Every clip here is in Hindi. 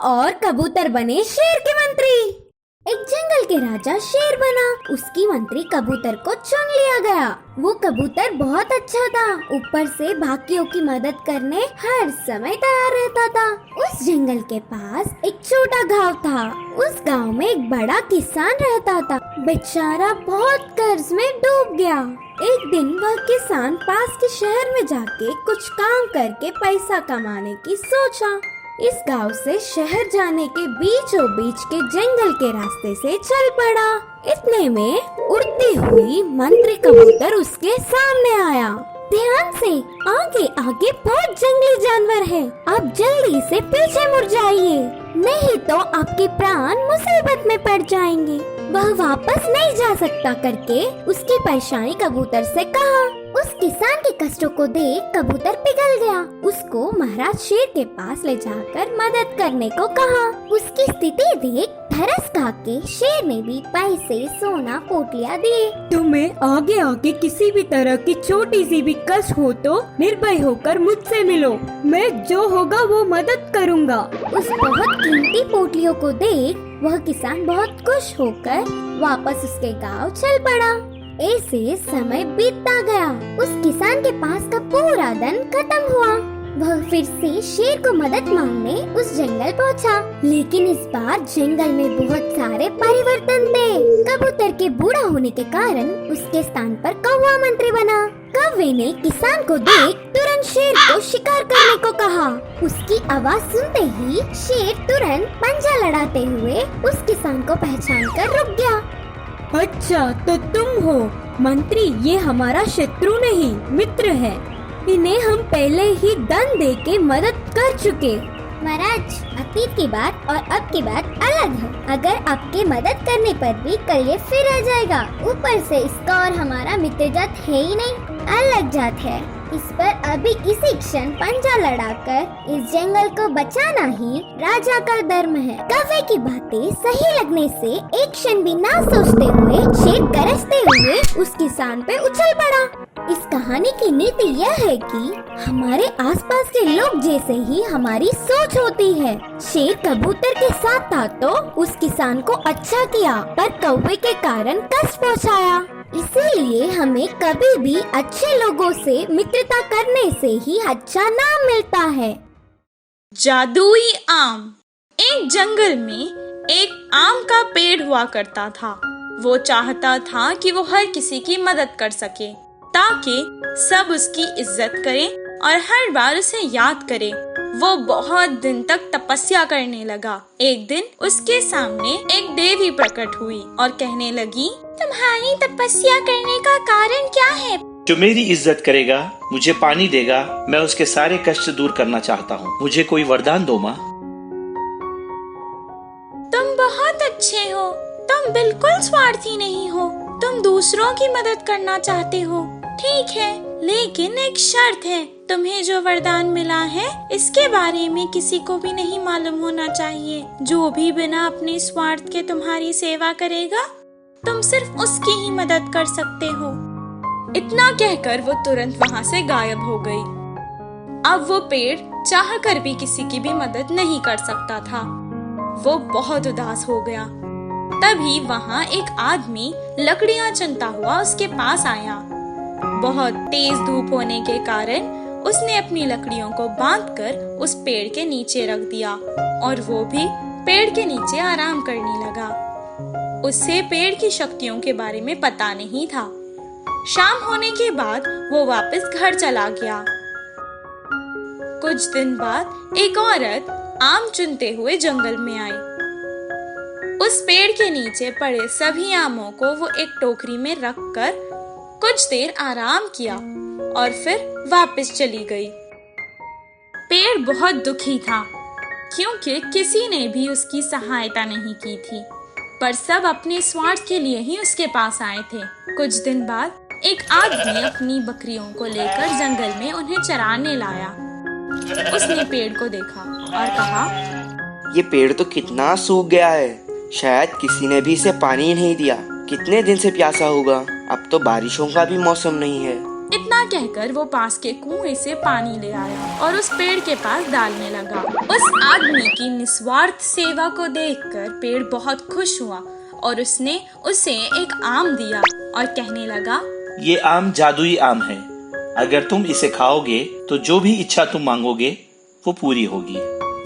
और कबूतर बने शेर के मंत्री। एक जंगल के राजा शेर बना। उसकी मंत्री कबूतर को चुन लिया गया। वो कबूतर बहुत अच्छा था, ऊपर से बाकियों की मदद करने हर समय तैयार रहता था। उस जंगल के पास एक छोटा गांव था। उस गांव में एक बड़ा किसान रहता था। बेचारा बहुत कर्ज में डूब गया। एक दिन वह किसान पास के शहर में जाके कुछ काम करके पैसा कमाने की सोचा। इस गांव से शहर जाने के बीचों बीच के जंगल के रास्ते से चल पड़ा। इतने में उड़ती हुई मंत्री कबूतर उसके सामने आया। ध्यान से, आगे आगे बहुत जंगली जानवर है, आप जल्दी से पीछे मुड़ जाइए, नहीं तो आपके प्राण मुसीबत में पड़ जाएंगे। वह वापस नहीं जा सकता करके उसकी परेशानी कबूतर से कहा। उस किसान के कष्टों को देख कबूतर पिघल गया। उसको महाराज शेर के पास ले जाकर मदद करने को कहा। उसकी स्थिति देख धरस खा के शेर ने भी पैसे, सोना, पोटलियां दिए। तुम्हें आगे आगे किसी भी तरह की छोटी सी भी कष्ट हो तो निर्भय होकर मुझसे मिलो, मैं जो होगा वो मदद करूँगा। उस बहुत कीमती पोटलियों को देख वह किसान बहुत खुश होकर वापस उसके गांव चल पड़ा। ऐसे समय बीतता गया। उस किसान के पास का पूरा धन खत्म हुआ। वह फिर से शेर को मदद मांगने उस जंगल पहुंचा। लेकिन इस बार जंगल में बहुत सारे परिवर्तन थे। कबूतर के बूढ़ा होने के कारण उसके स्थान पर कौवा मंत्री बना। कौवे ने किसान को देख तुरंत शेर को शिकार करने को कहा। उसकी आवाज सुनते ही शेर तुरंत पंजा लड़ाते हुए उस किसान को पहचान कर रुक गया। अच्छा तो तुम हो मंत्री, ये हमारा शत्रु नहीं मित्र है। इन्हें हम पहले ही दंड दे के मदद कर चुके। महाराज, अतीत की बात और अब की बात अलग है। अगर आपके मदद करने पर भी कल ये फिर आ जाएगा। ऊपर से इसका और हमारा मित्र जात है ही नहीं, अलग जात है। इस पर अभी इसी क्षण पंजा लड़ाकर इस जंगल को बचाना ही राजा का धर्म है। कौवे की बातें सही लगने से एक क्षण भी ना सोचते हुए शेर गरजते हुए उस किसान पे उछल पड़ा। इस कहानी की नीति यह है कि हमारे आसपास के लोग जैसे ही हमारी सोच होती है। शेर कबूतर के साथ था तो उस किसान को अच्छा किया, पर कौवे के कारण कष्ट पहुंचाया। इसीलिए हमें कभी भी अच्छे लोगों से मित्रता करने से ही अच्छा नाम मिलता है। जादुई आम। एक जंगल में एक आम का पेड़ हुआ करता था। वो चाहता था कि वो हर किसी की मदद कर सके, ताकि सब उसकी इज्जत करें और हर बार उसे याद करें। वो बहुत दिन तक तपस्या करने लगा। एक दिन उसके सामने एक देवी प्रकट हुई और कहने लगी, तुम्हारी तपस्या करने का कारण क्या है? जो मेरी इज्जत करेगा, मुझे पानी देगा, मैं उसके सारे कष्ट दूर करना चाहता हूँ। मुझे कोई वरदान दो माँ। तुम बहुत अच्छे हो, तुम बिल्कुल स्वार्थी नहीं हो, तुम दूसरों की मदद करना चाहते हो। ठीक है, लेकिन एक शर्त है, तुम्हें जो वरदान मिला है इसके बारे में किसी को भी नहीं मालूम होना चाहिए। जो भी बिना अपने स्वार्थ के तुम्हारी सेवा करेगा, तुम सिर्फ उसकी ही मदद कर सकते हो। इतना कहकर वो तुरंत वहाँ से गायब हो गई। अब वो पेड़ चाहकर भी किसी की भी मदद नहीं कर सकता था। वो बहुत उदास हो गया। तभी वहाँ एक आदमी लकड़ियाँ चुनता हुआ उसके पास आया। बहुत तेज धूप होने के कारण उसने अपनी लकड़ियों को बांधकर उस पेड़ के नीचे रख दिया और वो भी पेड़ के नीचे आराम करने लगा। उससे पेड़ की शक्तियों के बारे में पता नहीं था। शाम होने के बाद वो वापस घर चला गया। कुछ दिन बाद एक औरत आम चुनते हुए जंगल में आई। उस पेड़ के नीचे पड़े सभी आमों को वो एक टोकरी में रखकर कुछ देर आराम किया और फिर वापस चली गई। पेड़ बहुत दुखी था क्योंकि किसी ने भी उसकी सहायता नहीं की थी, पर सब अपने स्वार्थ के लिए ही उसके पास आए थे। कुछ दिन बाद एक आदमी अपनी बकरियों को लेकर जंगल में उन्हें चराने लाया। उसने पेड़ को देखा और कहा, ये पेड़ तो कितना सूख गया है, शायद किसी ने भी इसे पानी नहीं दिया। कितने दिन से प्यासा होगा, अब तो बारिशों का भी मौसम नहीं है। इतना कहकर वो पास के कुएं से पानी ले आया और उस पेड़ के पास डालने लगा। उस आदमी की निस्वार्थ सेवा को देखकर पेड़ बहुत खुश हुआ और उसने उसे एक आम दिया और कहने लगा, ये आम जादुई आम है। अगर तुम इसे खाओगे तो जो भी इच्छा तुम मांगोगे वो पूरी होगी।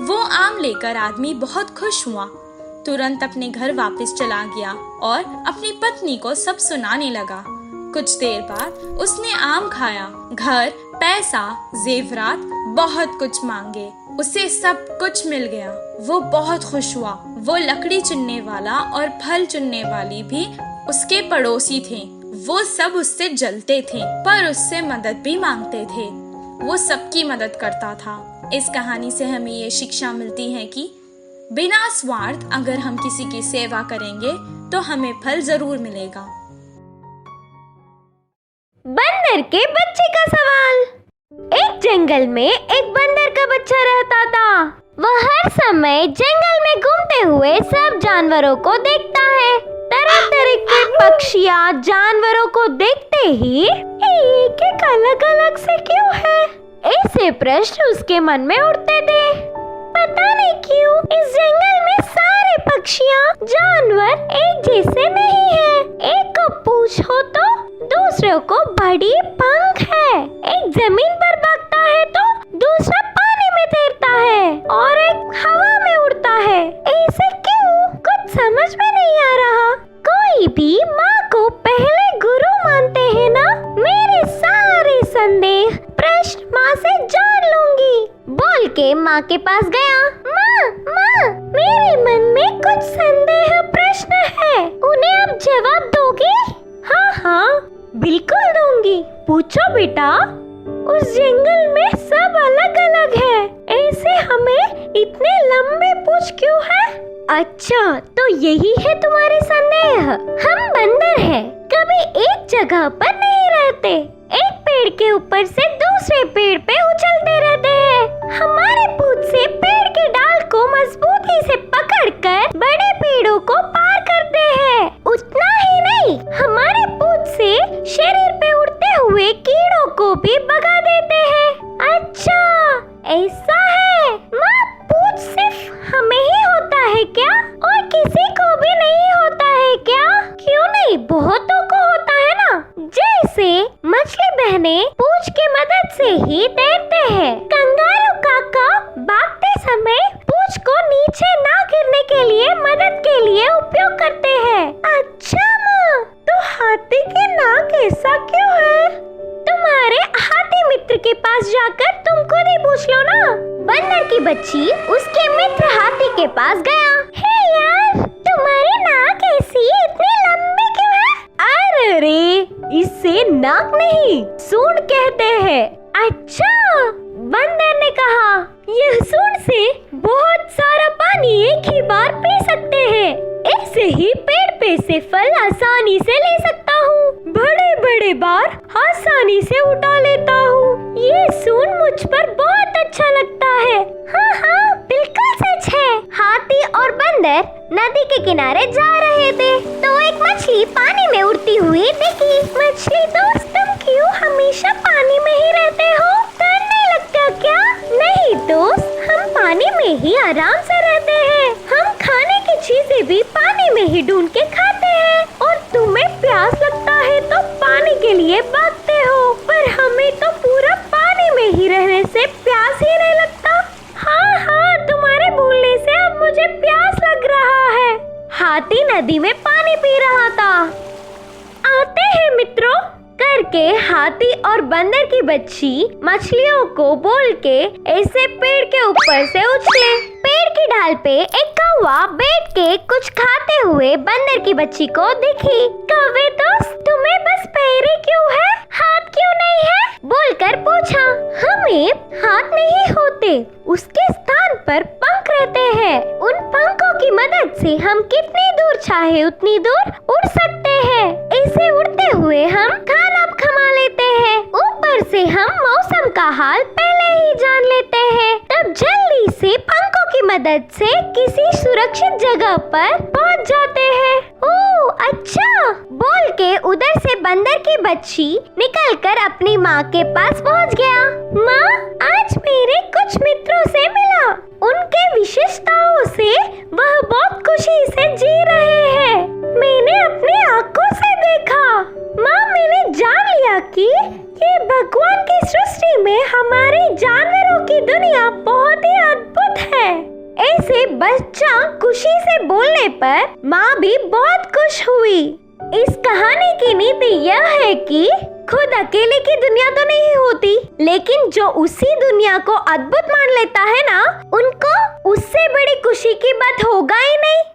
वो आम लेकर आदमी बहुत खुश हुआ, तुरंत अपने घर वापस चला गया और अपनी पत्नी को सब सुनाने लगा। कुछ देर बाद उसने आम खाया, घर, पैसा, जेवरात, बहुत कुछ मांगे, उसे सब कुछ मिल गया। वो बहुत खुश हुआ। वो लकड़ी चुनने वाला और फल चुनने वाली भी उसके पड़ोसी थे। वो सब उससे जलते थे पर उससे मदद भी मांगते थे। वो सबकी मदद करता था। इस कहानी से हमें ये शिक्षा मिलती है कि बिना स्वार्थ अगर हम किसी की सेवा करेंगे तो हमें फल जरूर मिलेगा। बंदर के बच्चे का सवाल। एक जंगल में एक बंदर का बच्चा रहता था। वह हर समय जंगल में घूमते हुए सब जानवरों को देखता है। तरह तरह के पक्षियाँ जानवरों को देखते ही एक एक अलग अलग से क्यों है, ऐसे प्रश्न उसके मन में उठते थे। पता नहीं क्यों इस जंगल में सारे पक्षियाँ जानवर एक जैसे नहीं है। एक को पूछो तो दूसरे को बड़ी पंख है। एक जमीन पर भागता है तो दूसरा पानी में तैरता है और एक हवा में उड़ता है। ऐसे क्यों, कुछ समझ में नहीं आ रहा। कोई भी माँ को पहले गुरु मानते हैं ना। मेरे सारे संदेह प्रश्न माँ से जान लूंगी, बोल के माँ के पास गया। माँ, माँ, मेरे मन में कुछ संदेह प्रश्न है, उन्हें आप जवाब दोगे? हाँ हाँ, बिल्कुल दूंगी। पूछो बेटा। उस जंगल में सब अलग अलग है, ऐसे हमें इतने लंबे पूछ क्यों है? अच्छा, तो यही है तुम्हारे संदेह। हम बंदर हैं, कभी एक जगह पर नहीं रहते। एक पेड़ के ऊपर से दूसरे पेड़ पे उछलते रहते हैं। हमारे पूंछ से पेड़ के डाल को मजबूती से पकड़कर बड़े पेड़ों को पार करते हैं। उतना ही नहीं, हमारे पूंछ से शरीर पे उड़ते हुए कीड़ों को भी भगा देते हैं। अच्छा, ऐसा है। माँ, पूंछ सिर्फ हमें ही होता है क्या, और किसी को भी नहीं होता है क्या? क्यों नहीं, बहुतों को होता है ना। जैसे मछली बहने पूंछ की मदद से ही तैरते हैं। कंगारू काका भागते समय पूंछ को नीचे ना गिरने के लिए मदद के लिए उपयोग करते हैं। अच्छा माँ, तो हाथी की नाक ऐसा क्यों है? तुम्हारे हाथी मित्र के पास जाकर तुम खुद ही पूछ लो ना। बंदर की बच्ची उसके मित्र हाथी के पास गया। हे यार, तुम्हारी नाक ऐसी इतनी लंबी क्यों है? अरे रे, इससे नाक नहीं, सूंड कहते हैं। अच्छा, बंदर ने कहा, यह सूंड से बहुत सारा पानी एक ही बार पी सकते हैं। ऐसे ही पेड़ पे से फल आसानी से ले सकता हूँ, बड़े बड़े बार आसानी से उठा लेता हूँ। ये सूंड मुझ पर बहुत अच्छा लगता है। हाँ हाँ, बिल्कुल सच है। हाथी और बंदर नदी के किनारे जा रहे थे तो एक मछली पानी में उड़ती हुई दिखी। मछली दोस्त, तुम क्यों हमेशा पानी में ही रहते हो? डर नहीं लगता क्या? नहीं दोस्त, हम पानी में ही आराम से रहते हैं। हम खाने की चीजें भी पानी में ही ढूंढ के खाते हैं, और तुम्हें प्यास लगता है तो पानी के लिए भागते हो, पर हमें तो पूरा पानी में ही रहने से प्यास ही नहीं लगता। हाँ हाँ, तुम्हारे बोलने से अब मुझे प्यास लग रहा है। हाथी नदी में पानी पी रहा था। आते हैं मित्रों करके हाथी और बंदर की बच्ची मछलियों को बोल के ऐसे पेड़ के ऊपर से उछले। पेड़ की ढाल पे एक कौवा बैठ के कुछ खाते हुए बंदर की बच्ची को दिखी। कौवे दोस्त, तुम्हें बस पैर क्यों है, हाथ क्यों नहीं है? बोलकर पूछा। हमें हाथ नहीं होते, उसके स्थान पर पंख रहते हैं। उन पंखों की मदद से हम कितनी दूर चाहे उतनी दूर उड़ सकते हैं। ऐसे उड़ते हुए हम खाना खा लेते हैं। ऊपर से हम मौसम का हाल पहले ही जान लेते हैं, तब जल्दी से पंखों की मदद से किसी सुरक्षित जगह पर पहुंच जाते हैं। ओह अच्छा बोल के उधर से बंदर की बच्ची निकलकर अपनी माँ के पास पहुँच गया। माँ, आज मेरे कुछ मित्रों से मिला। उनके विशेषताओं से वह बहुत खुशी से जी रहे हैं। मैंने अपनी आंखों से देखा। माँ, मैंने जान लिया कि ये भगवान की सृष्टि में हमारे जानवरों की दुनिया बहुत ही अद्भुत है। ऐसे बच्चा खुशी से बोलने पर माँ भी बहुत खुश हुई। इस कहानी की नीति यह है कि खुद अकेले की दुनिया तो नहीं होती, लेकिन जो उसी दुनिया को अद्भुत मान लेता है ना, उनको उससे बड़ी खुशी की बात होगा ही नहीं।